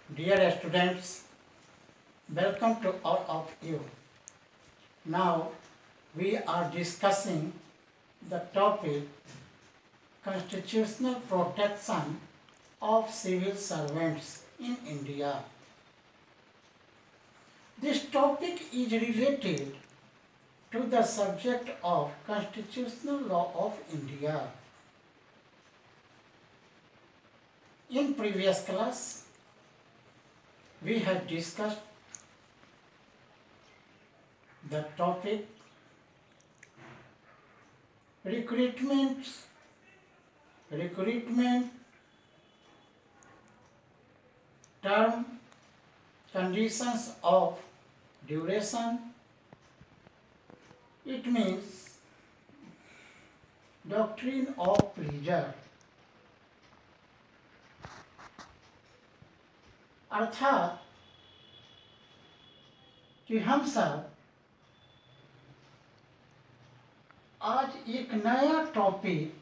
Dear students, welcome to all of you. Now we are discussing the topic constitutional protection of civil servants in India. This topic is related to the subject of constitutional law of India. In previous class, we had discussed the topic recruitment, term, conditions of duration. It means doctrine of pleasure. अर्थात कि हम सब आज एक नया topic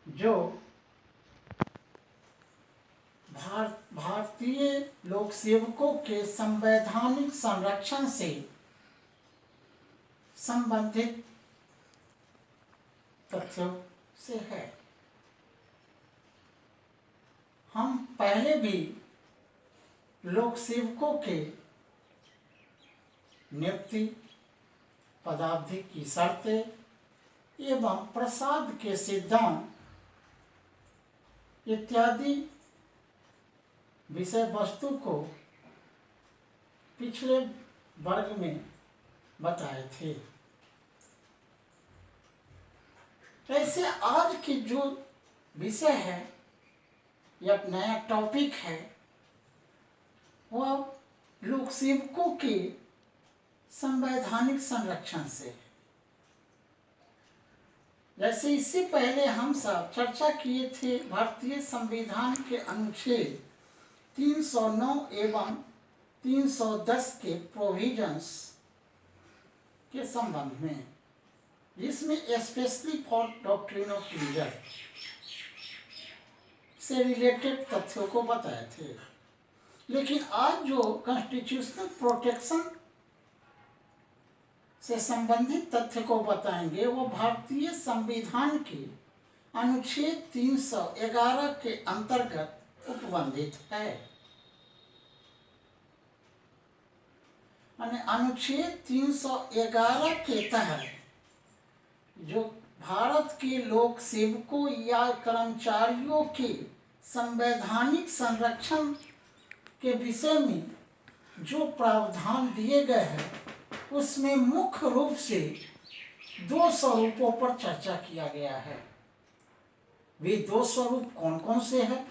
जो भारतीय लोक सेवकों के संवैधानिक संरक्षण से संबंधित तथ्यों से है। हम पहले भी लोक सेवकों के नियुक्ति, पदावधि की शर्तें एवं प्रसाद के सिद्धांत इत्यादि विषय वस्तु को पिछले वर्ग में बताए थे। ऐसे आज की जो विषय है, यह नया टॉपिक है, वह लोक सेवकों के संवैधानिक संरक्षण से। जैसे इससे पहले हम सब चर्चा किए थे भारतीय संविधान के अनुच्छेद 309 एवं 310 के प्रोविजंस के संबंध में, जिसमें specially for doctrine of pleaser से रिलेटेड तथ्यों को बताए थे। लेकिन आज जो कॉन्स्टिट्यूशनल प्रोटेक्शन से संबंधित तथ्य को बताएंगे वो भारतीय संविधान के अनुच्छेद 311 के अंतर्गत उपबंधित है। अनुच्छेद 311 के तहत जो भारत के लोक सेवकों या कर्मचारियों के संवैधानिक संरक्षण के विषय में जो प्रावधान दिए गए हैं, उसमें मुख्य रूप से दो स्वरूपों पर चर्चा किया गया है। वे दो स्वरूप कौन कौन से हैं?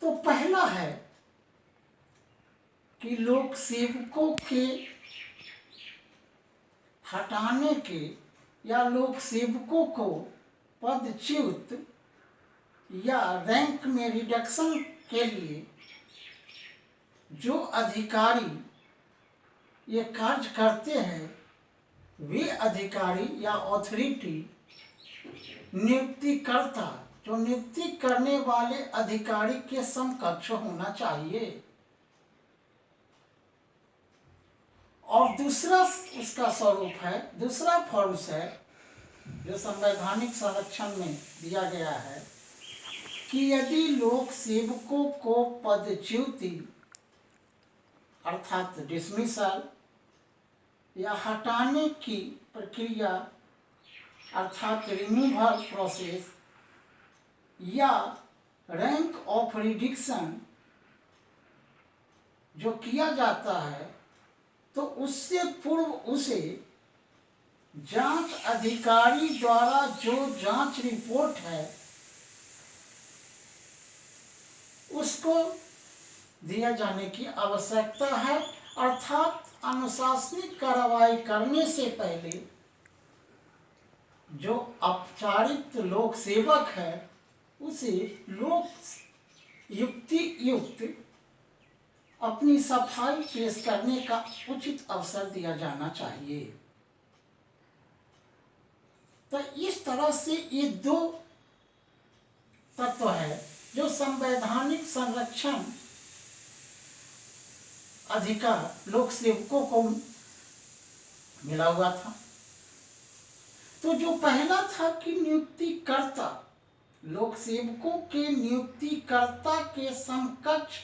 तो पहला है कि लोक सेवकों के हटाने के या लोक सेवकों को पदच्युत या रैंक में रिडक्शन के लिए जो अधिकारी ये कार्य करते हैं, वे अधिकारी या अथॉरिटी नियुक्तिकर्ता जो नियुक्ति करने वाले अधिकारी के समकक्ष होना चाहिए। और दूसरा उसका स्वरूप है, दूसरा फॉर्म्स है जो संवैधानिक संरक्षण में दिया गया है कि यदि लोक सेवकों को पदच्युति अर्थात डिसमिसल या हटाने की प्रक्रिया अर्थात रिमूवल प्रोसेस या रैंक ऑफ रिडक्शन जो किया जाता है, तो उससे पूर्व उसे जांच अधिकारी द्वारा जो जांच रिपोर्ट है उसको दिया जाने की आवश्यकता है। अर्थात अनुशासनिक कार्रवाई करने से पहले जो औपचारिक लोक सेवक है उसे लोक युक्त अपनी सफाई पेश करने का उचित अवसर दिया जाना चाहिए। तो इस तरह से ये दो तत्व है जो संवैधानिक संरक्षण अधिकार लोक सेवकों को मिला हुआ था। तो जो पहला था कि नियुक्तिकर्ता, लोक सेवकों के नियुक्तिकर्ता के समकक्ष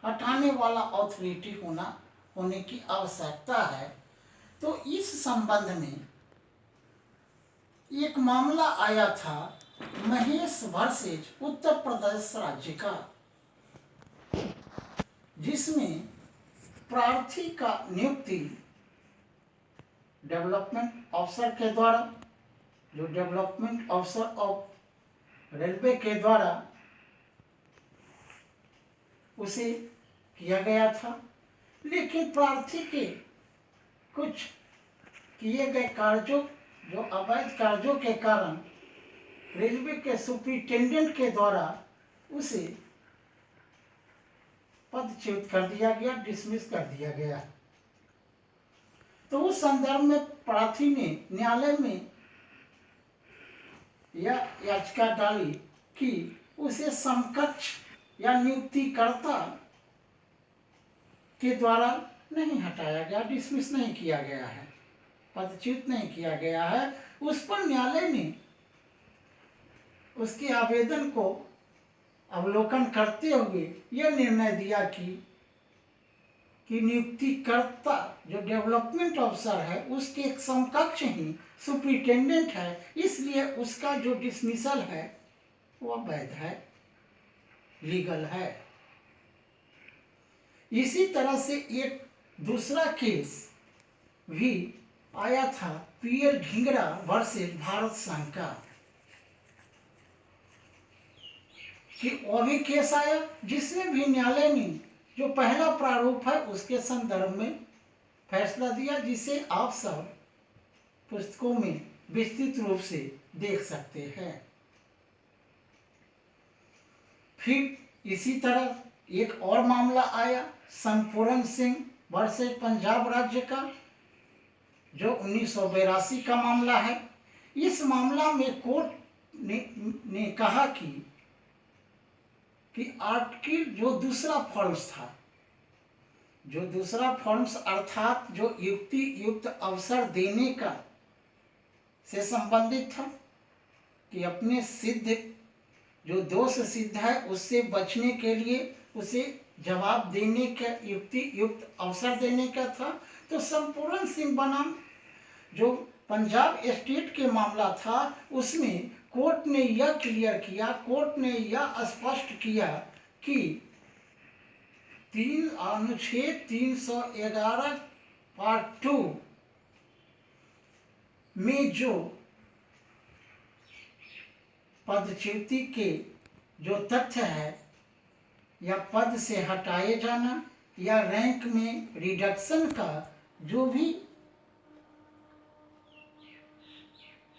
हटाने वाला अथॉरिटी होने की आवश्यकता है। तो इस संबंध में एक मामला आया था महेश वर्सेज उत्तर प्रदेश राज्य का, जिसमें प्रार्थी का नियुक्ति डेवलपमेंट अफसर के द्वारा, जो डेवलपमेंट अफसर ऑफ रेलवे के द्वारा उसे किया गया था। लेकिन प्रार्थी के कुछ किए गए कार्यों, जो अवैध कार्यों के कारण रेलवे के सुपरिटेंडेंट के द्वारा उसे पदच्युत कर दिया गया, डिसमिस कर दिया गया। तो उस संदर्भ में प्रार्थी ने न्यायालय में यह याचिका डाली कि उसे समकक्ष या नियुक्तिकर्ता के द्वारा नहीं हटाया गया, डिसमिस नहीं किया गया है, पदच्युत नहीं किया गया है। उस पर न्यायालय ने उसके आवेदन को अवलोकन करते हुए यह निर्णय दिया कि नियुक्तिकर्ता जो डेवलपमेंट अफसर है उसके एक समकक्ष ही सुपरिटेंडेंट है, इसलिए उसका जो डिसमिसल है वह वैध है, लीगल है। इसी तरह से एक दूसरा केस भी आया था पीएल ढींगरा वर्सेज भारत संघ का, कि और भी केस आया जिसमें भी न्यायालय ने जो पहला प्रारूप है उसके संदर्भ में फैसला दिया, जिसे आप सब पुस्तकों में विस्तृत रूप से देख सकते हैं। फिर इसी तरह एक और मामला आया संपूर्ण सिंह वर्सेज पंजाब राज्य का, जो 1982 का मामला है। इस मामला में कोर्ट ने कहा कि आर्टिकल जो दूसरा फॉर्म्स था, जो दूसरा फॉर्म्स अर्थात जो युक्त अवसर देने का से संबंधित था, कि अपने सिद्ध जो दोष सिद्ध है उससे बचने के लिए उसे जवाब देने का युक्त अवसर देने का था। तो संपूर्ण सिंह बनाम जो पंजाब स्टेट के मामला था, उसमें कोर्ट ने यह क्लियर किया, कोर्ट ने यह स्पष्ट किया कि अनुच्छेद 311 पार्ट 2 में जो पदच्युति के जो तथ्य है, या पद से हटाए जाना या रैंक में रिडक्शन का जो भी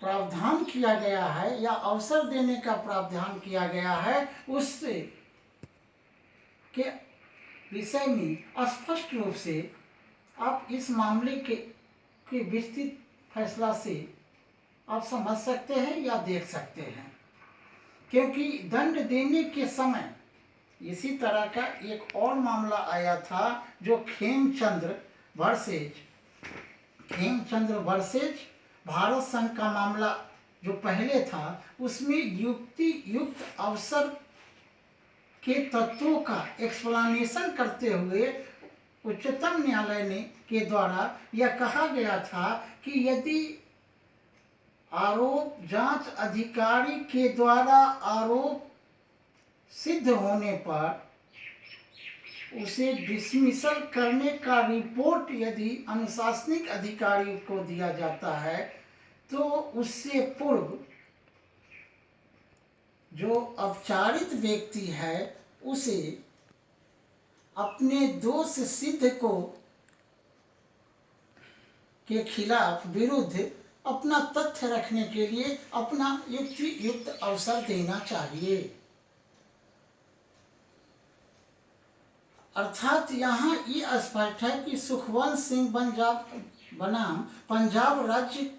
प्रावधान किया गया है या अवसर देने का प्रावधान किया गया है, उससे के विषय में स्पष्ट रूप से आप इस मामले के विस्तृत फैसला से आप समझ सकते हैं या देख सकते हैं। क्योंकि दंड देने के समय इसी तरह का एक और मामला आया था, जो खेमचंद्र वर्सेज भारत संघ का मामला जो पहले था, उसमें युक्त अवसर के तत्वों का एक्सप्लेनेशन करते हुए उच्चतम न्यायालय ने के द्वारा यह कहा गया था कि यदि आरोप जांच अधिकारी के द्वारा आरोप सिद्ध होने पर उसे डिसमिसल करने का रिपोर्ट यदि अनुशासनिक अधिकारी को दिया जाता है, तो उससे पूर्व जो अपचारित व्यक्ति है उसे अपने दोष सिद्ध के खिलाफ विरुद्ध अपना तथ्य रखने के लिए अपना युक्त अवसर देना चाहिए। अर्थात यहाँ ये स्पष्ट है कि सुखवंत सिंह बनाम पंजाब राज्य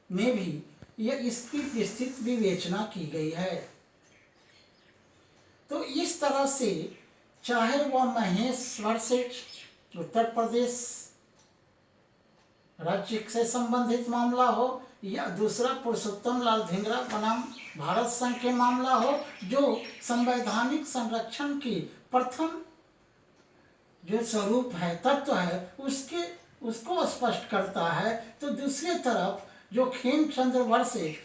में भी यह इसकी विस्तृत विवेचना की गई है। इस तरह से चाहे वह महेश वर्सेज उत्तर प्रदेश राज्य से संबंधित मामला हो या दूसरा पुरुषोत्तम लाल धिंगरा बनाम भारत संघ के मामला हो, जो संवैधानिक संरक्षण की प्रथम जो स्वरूप है, तत्व है, उसको स्पष्ट करता है, तो दूसरी तरफ जो खेमचंद्र वर्सेज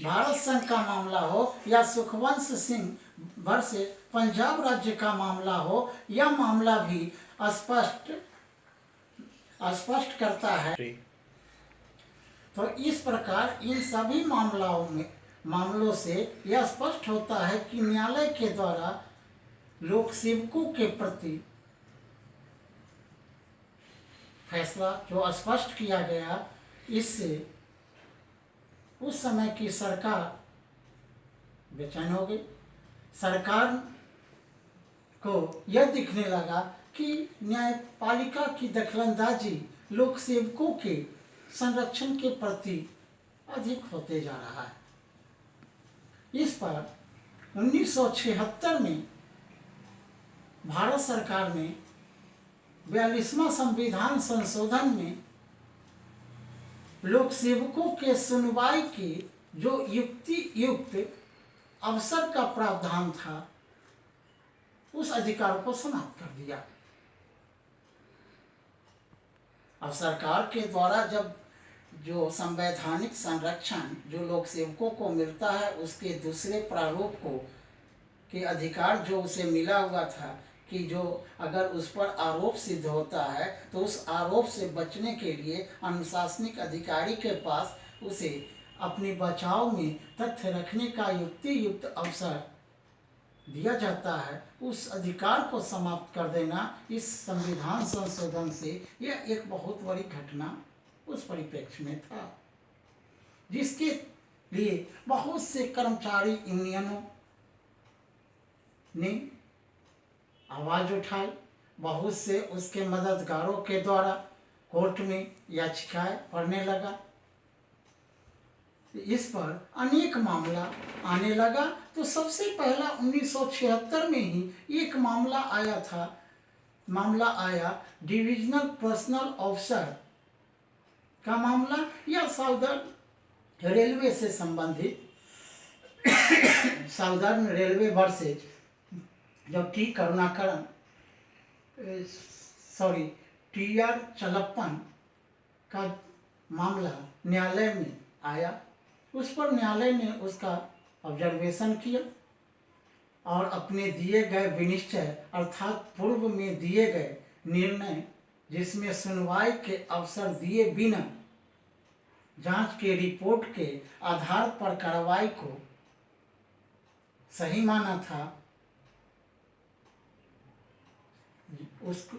भारत संघ का मामला हो या सुखवंश सिंह वर्सेज पंजाब राज्य का मामला हो, यह मामला भी स्पष्ट करता है। तो इस प्रकार इन सभी मामलों से यह स्पष्ट होता है कि न्यायालय के द्वारा लोक सेवकों के प्रति फैसला जो स्पष्ट किया गया, इससे उस समय की सरकार बेचैन हो गई। सरकार को यह दिखने लगा कि न्यायपालिका की दखलंदाजी लोक सेवकों के संरक्षण के प्रति अधिक होते जा रहा है। इस पर 1976 में भारत सरकार ने 42वां संविधान संशोधन में लोक सेवकों के सुनवाई के जो युक्त अवसर का प्रावधान था, उस अधिकार को समाप्त कर दिया। अब सरकार के द्वारा जब जो संवैधानिक संरक्षण जो लोक सेवकों को मिलता है, उसके दूसरे प्रारूप को के अधिकार जो उसे मिला हुआ था कि जो अगर उस पर आरोप सिद्ध होता है तो उस आरोप से बचने के लिए अनुशासनिक अधिकारी के पास उसे अपने बचाव में तथ्य रखने का युक्त अवसर दिया जाता है, उस अधिकार को समाप्त कर देना इस संविधान संशोधन से यह एक बहुत बड़ी घटना उस परिप्रेक्ष्य में था, जिसके लिए बहुत से कर्मचारी यूनियनों ने आवाज उठाई। बहुत से उसके मददगारों के द्वारा कोर्ट में याचिकाएं पढ़ने लगा। इस पर अनेक मामला आने लगा। तो सबसे पहला 1976 में ही एक मामला आया डिविजनल पर्सनल ऑफिसर का मामला, या साउदर्न रेलवे से संबंधित साउदर्न रेलवे वर्सेज जो टी.आर. चलप्पन का मामला न्यायालय में आया। उस पर न्यायालय ने उसका ऑब्जर्वेशन किया और अपने दिए गए विनिश्चय अर्थात पूर्व में दिए गए निर्णय, जिसमें सुनवाई के अवसर दिए बिना जांच के रिपोर्ट के आधार पर कार्रवाई को सही माना था,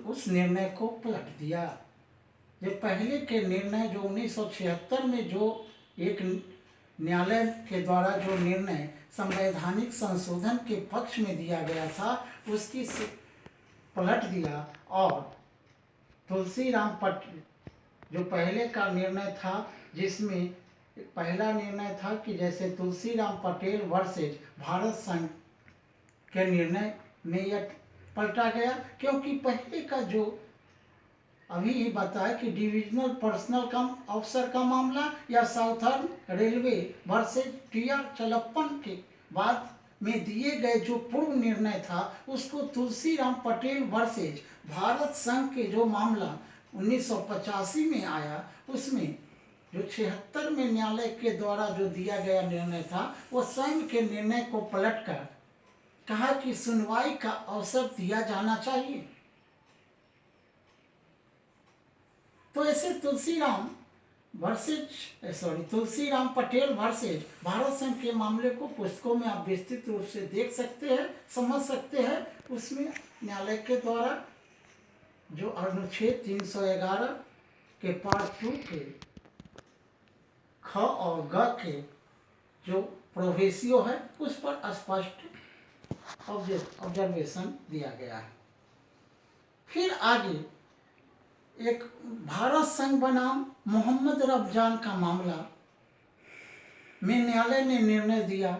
उस निर्णय को पलट दिया। जो पहले के निर्णय जो 1976 में जो एक न्यायालय के द्वारा जो निर्णय संवैधानिक संशोधन के पक्ष में दिया गया था, उसकी पलट दिया और तुलसीराम जो पहले का निर्णय था, जिसमें पहला निर्णय था कि जैसे तुलसीराम पटेल वर्सेज भारत संघ के निर्णय में यह पलटा गया, क्योंकि पहले का जो अभी ही बताया कि डिविजनल पर्सनल कम ऑफिसर का मामला या साउथर्न रेलवे वर्सेज टी.आर. चलप्पन के बाद में दिए गए जो पूर्व निर्णय था, उसको तुलसीराम पटेल वर्सेज भारत संघ के जो मामला 1985 में आया, उसमें जो 76 में न्यायालय के द्वारा जो दिया गया निर्णय था, वो स्वयं के निर्णय को पलटकर कहा कि सुनवाई का अवसर दिया जाना चाहिए। तो ऐसे तुलसीराम पटेल वर्सेज भारत संघ के मामले को पुस्तकों में आप विस्तृत रूप से देख सकते हैं, समझ सकते हैं। उसमें न्यायालय के द्वारा जो अनुच्छेद 311 के पार्ट 2 के ख और ग के जो प्रोविसियो है, उस पर स्पष्ट ऑब्जर्वेशन दिया गया है। फिर आगे एक भारत संघ बनाम मोहम्मद रमजान का मामला में न्यायालय ने निर्णय दिया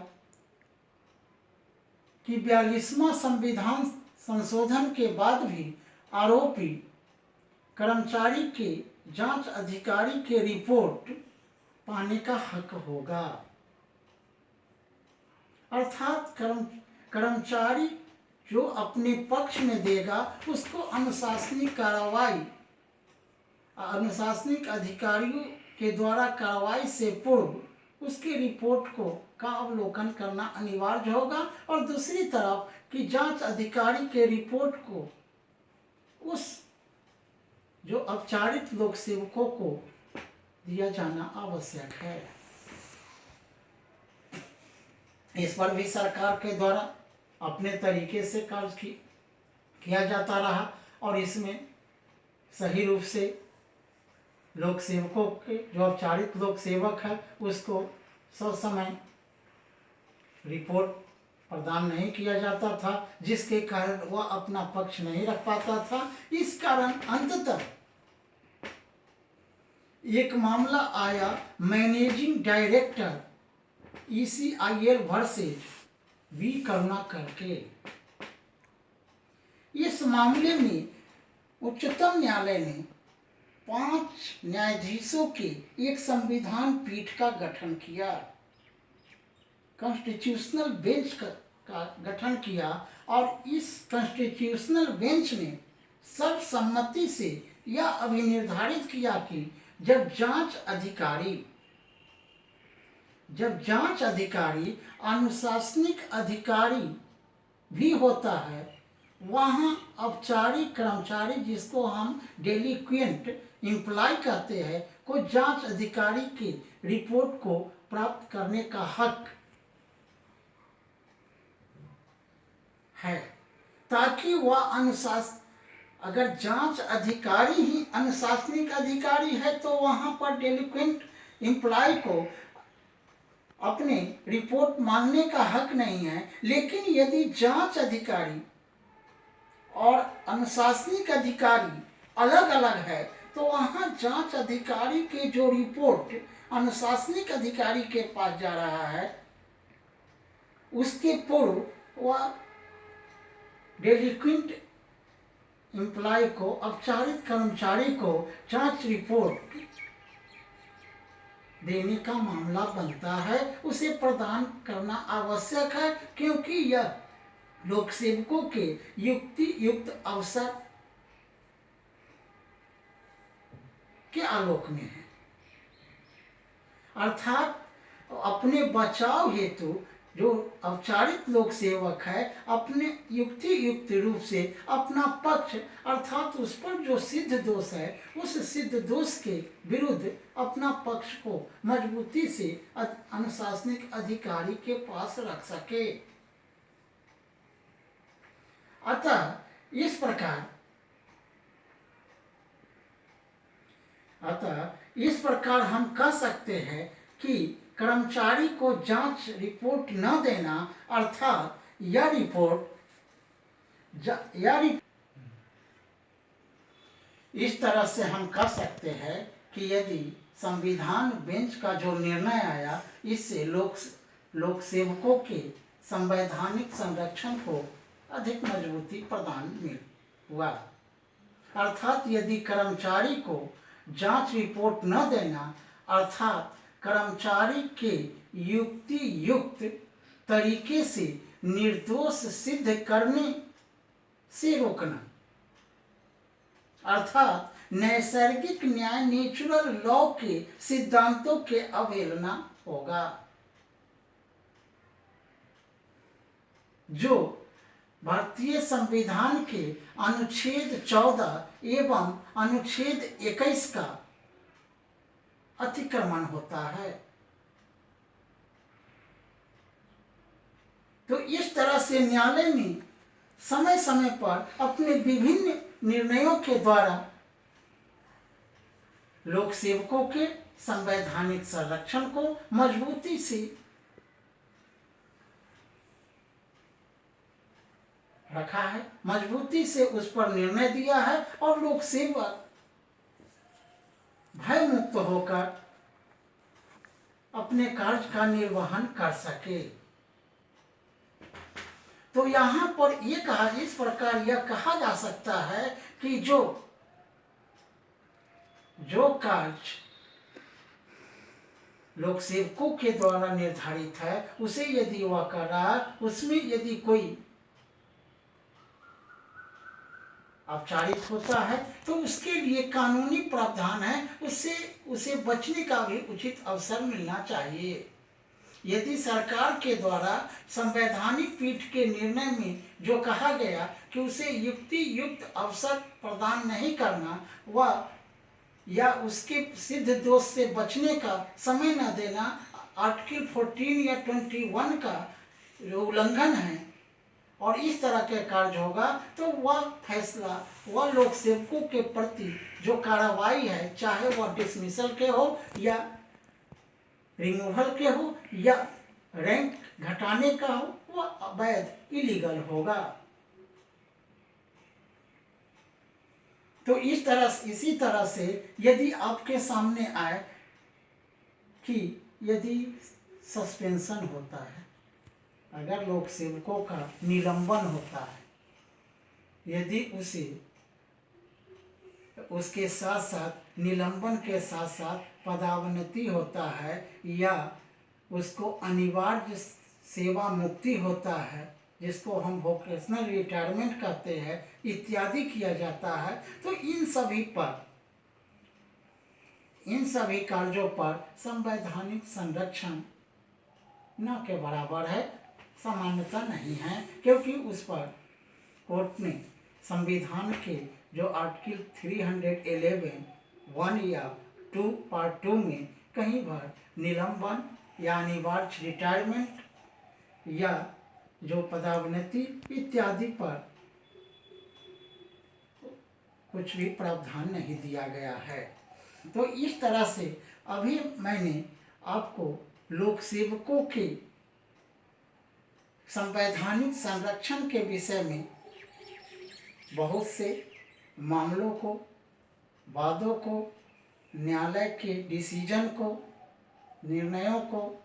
कि 42वां संविधान संशोधन के बाद भी आरोपी कर्मचारी के जांच अधिकारी के रिपोर्ट पाने का हक होगा। अर्थात कर्मचारी जो अपने पक्ष में देगा उसको अनुशासनिक अधिकारियों के द्वारा कार्रवाई से पूर्व उसकी रिपोर्ट का अवलोकन करना अनिवार्य होगा, और दूसरी तरफ कि जांच अधिकारी के रिपोर्ट को उस जो अपचारित लोक सेवकों को दिया जाना आवश्यक है। इस पर भी सरकार के द्वारा अपने तरीके से कार्य किया जाता रहा, और इसमें सही रूप से लोक सेवकों के जो औपचारिक लोक सेवक है उसको ससमय रिपोर्ट प्रदान नहीं किया जाता था, जिसके कारण वह अपना पक्ष नहीं रख पाता था। इस कारण अंततः एक मामला आया managing director ECIL versus V Karunakar के। इस मामले में उच्चतम न्यायालय ने 5 न्यायाधीशों के एक संविधान पीठ का गठन किया, कॉन्स्टिट्यूशनल बेंच का गठन किया, और इस कॉन्स्टिट्यूशनल बेंच ने सर्वसम्मति से यह अभिनिर्धारित किया कि जब जांच अधिकारी अनुशासनिक अधिकारी भी होता है, वहाँ औपचारिक कर्मचारी जिसको हम डेलिक्वेंट एम्प्लॉय कहते हैं को जांच अधिकारी की रिपोर्ट को प्राप्त करने का हक है, ताकि वह अगर जांच अधिकारी ही अनुशासनिक अधिकारी है तो वहाँ पर डेलिक्वेंट एम्प्लॉय को अपने रिपोर्ट मांगने का हक नहीं है। लेकिन यदि जांच अधिकारी और अनुशासनिक अधिकारी अलग अलग है तो वहाँ जांच अधिकारी के जो रिपोर्ट अनुशासनिक अधिकारी के पास जा रहा है उसके पूर्व वह डेलिक्वेंट एम्प्लॉय को, अपचारित कर्मचारी को जांच रिपोर्ट देने का मामला बनता है, उसे प्रदान करना आवश्यक है, क्योंकि यह लोक सेवकों के युक्त अवसर के आलोक में है। अर्थात अपने बचाव हेतु जो औपचारिक लोक सेवक है अपने युक्त रूप से अपना पक्ष अर्थात उस पर जो सिद्ध दोष है उस सिद्ध दोष के विरुद्ध अपना पक्ष को मजबूती से अनुशासनिक अधिकारी के पास रख सके। अतः इस प्रकार हम कह सकते हैं कि कर्मचारी को जांच रिपोर्ट न देना अर्थात यह रिपोर्ट इस तरह से हम कह सकते हैं कि यदि संविधान बेंच का जो निर्णय आया इससे लोक सेवकों के संवैधानिक संरक्षण को अधिक मजबूती प्रदान हुआ। अर्थात यदि कर्मचारी को जांच रिपोर्ट न देना अर्थात कर्मचारी के युक्त तरीके से निर्दोष सिद्ध करने से रोकना अर्थात नैसर्गिक न्याय नेचुरल लॉ के सिद्धांतों के अवहेलना होगा, जो भारतीय संविधान के अनुच्छेद 14 एवं अनुच्छेद 21 का अतिक्रमण होता है। तो इस तरह से न्यायालय ने समय समय पर अपने विभिन्न निर्णयों के द्वारा लोक सेवकों के संवैधानिक संरक्षण को मजबूती से रखा है, मजबूती से उस पर निर्णय दिया है और लोक सेवक भय मुक्त होकर अपने कार्य का निर्वहन कर सके। तो यहाँ पर ये कहा, इस प्रकार यह कहा जा सकता है कि जो कार्य लोक सेवकों के द्वारा निर्धारित है उसे यदि वह कर रहा है, उसमें यदि कोई औपचारिक होता है तो उसके लिए कानूनी प्रावधान है, उससे उसे बचने का भी उचित अवसर मिलना चाहिए। यदि सरकार के द्वारा संवैधानिक पीठ के निर्णय में जो कहा गया कि उसे युक्ति युक्त अवसर प्रदान नहीं करना, वह या उसके सिद्ध दोष से बचने का समय न देना आर्टिकल 14 या 21 का जो उल्लंघन है और इस तरह के कार्य होगा, तो वह फैसला वह लोक सेवकों के प्रति जो कार्रवाई है, चाहे वह डिसमिसल के हो या रिमूवल के हो या रैंक घटाने का हो, वह अवैध, इलीगल होगा। तो इसी तरह से यदि आपके सामने आए कि यदि सस्पेंशन होता है, अगर लोक सेवकों का निलंबन होता है, यदि उसके साथ साथ निलंबन के साथ साथ पदावनति होता है या उसको अनिवार्य सेवा मुक्ति होता है, जिसको हम वोकेशनल रिटायरमेंट कहते हैं, इत्यादि किया जाता है, तो इन सभी कार्यों पर संवैधानिक संरक्षण न के बराबर है, सामान्यता नहीं है, क्योंकि उस पर कोर्ट ने संविधान के जो आर्टिकल 311 1 या 2 पार्ट 2 में कहीं पर निलंबन या अनिवार्य रिटायरमेंट या जो पदावनति इत्यादि पर कुछ भी प्रावधान नहीं दिया गया है। तो इस तरह से अभी मैंने आपको लोक सेवकों के संवैधानिक संरक्षण के विषय में बहुत से मामलों को, वादों को, न्यायालय के डिसीजन को, निर्णयों को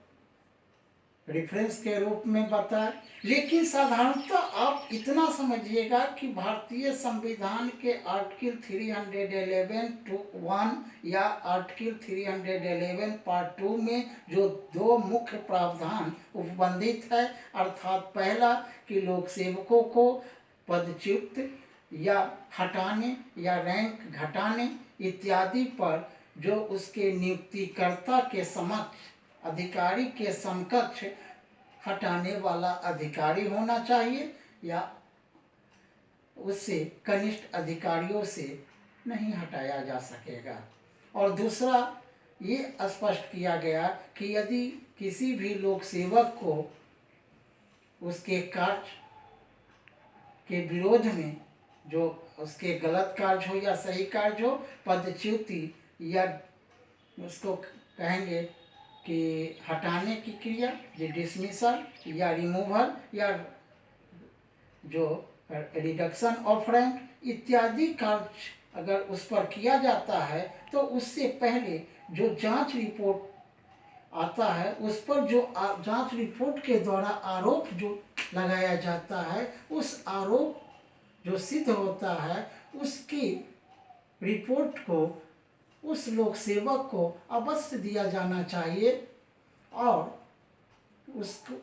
रेफरेंस के रूप में बताया। लेकिन साधारणतः आप इतना समझिएगा कि भारतीय संविधान के आर्टिकल 311(1) या आर्टिकल 311 पार्ट 2 में जो 2 मुख्य प्रावधान उपबंधित है, अर्थात पहला कि लोक सेवकों को पदच्युत या हटाने या रैंक घटाने इत्यादि पर जो उसके नियुक्तिकर्ता के समक्ष, अधिकारी के समकक्ष हटाने वाला अधिकारी होना चाहिए या उससे कनिष्ठ अधिकारियों से नहीं हटाया जा सकेगा। और दूसरा ये स्पष्ट किया गया कि यदि किसी भी लोक सेवक को उसके कार्य के विरोध में, जो उसके गलत कार्य हो या सही कार्य हो, पदच्युति या उसको कहेंगे कि हटाने की क्रिया, ये डिसमिसल या रिमूवल या जो रिडक्शन ऑफ रैंक इत्यादि कार्य अगर उस पर किया जाता है, तो उससे पहले जो जांच रिपोर्ट आता है, उस पर जो जांच रिपोर्ट के द्वारा आरोप जो लगाया जाता है, उस आरोप जो सिद्ध होता है, उसकी रिपोर्ट को उस लोक सेवक को अवश्य दिया जाना चाहिए और उसको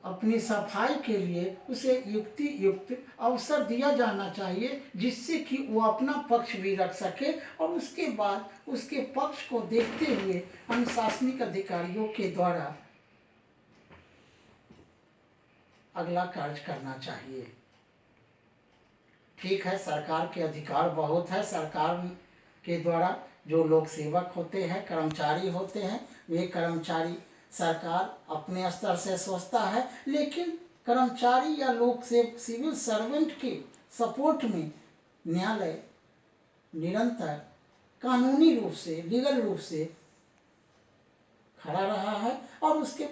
अपनी सफाई के लिए उसे युक्ति युक्त अवसर दिया जाना चाहिए, जिससे कि वो अपना पक्ष भी रख सके और उसके बाद उसके पक्ष को देखते हुए अनुशासनिक अधिकारियों के द्वारा अगला कार्य करना चाहिए। ठीक है, सरकार के अधिकार बहुत है, सरकार के द्वारा जो लोक सेवक होते हैं, कर्मचारी होते हैं, वे कर्मचारी सरकार अपने स्तर से सोचता है, लेकिन कर्मचारी या लोक सेवक सिविल सर्वेंट के सपोर्ट में न्यायालय निरंतर कानूनी रूप से, लीगल रूप से खड़ा रहा है और उसके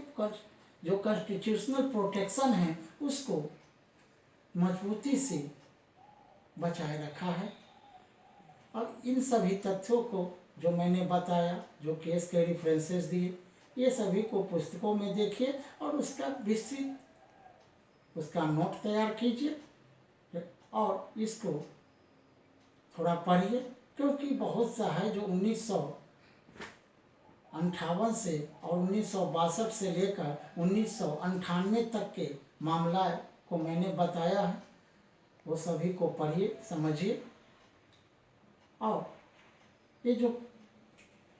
जो कॉन्स्टिट्यूशनल प्रोटेक्शन है उसको मजबूती से बचाए रखा है। और इन सभी तथ्यों को जो मैंने बताया, जो केस के रेफरेंसेस दिए, ये सभी को पुस्तकों में देखिए और उसका विस्तृत उसका नोट तैयार कीजिए और इसको थोड़ा पढ़िए, क्योंकि बहुत सा है जो 1958 से और 1962 से लेकर 1998 तक के मामला को मैंने बताया है, वो सभी को पढ़िए, समझिए। और ये जो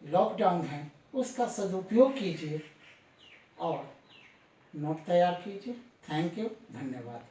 लॉकडाउन है उसका सदुपयोग कीजिए और नोट तैयार कीजिए। थैंक यू, धन्यवाद।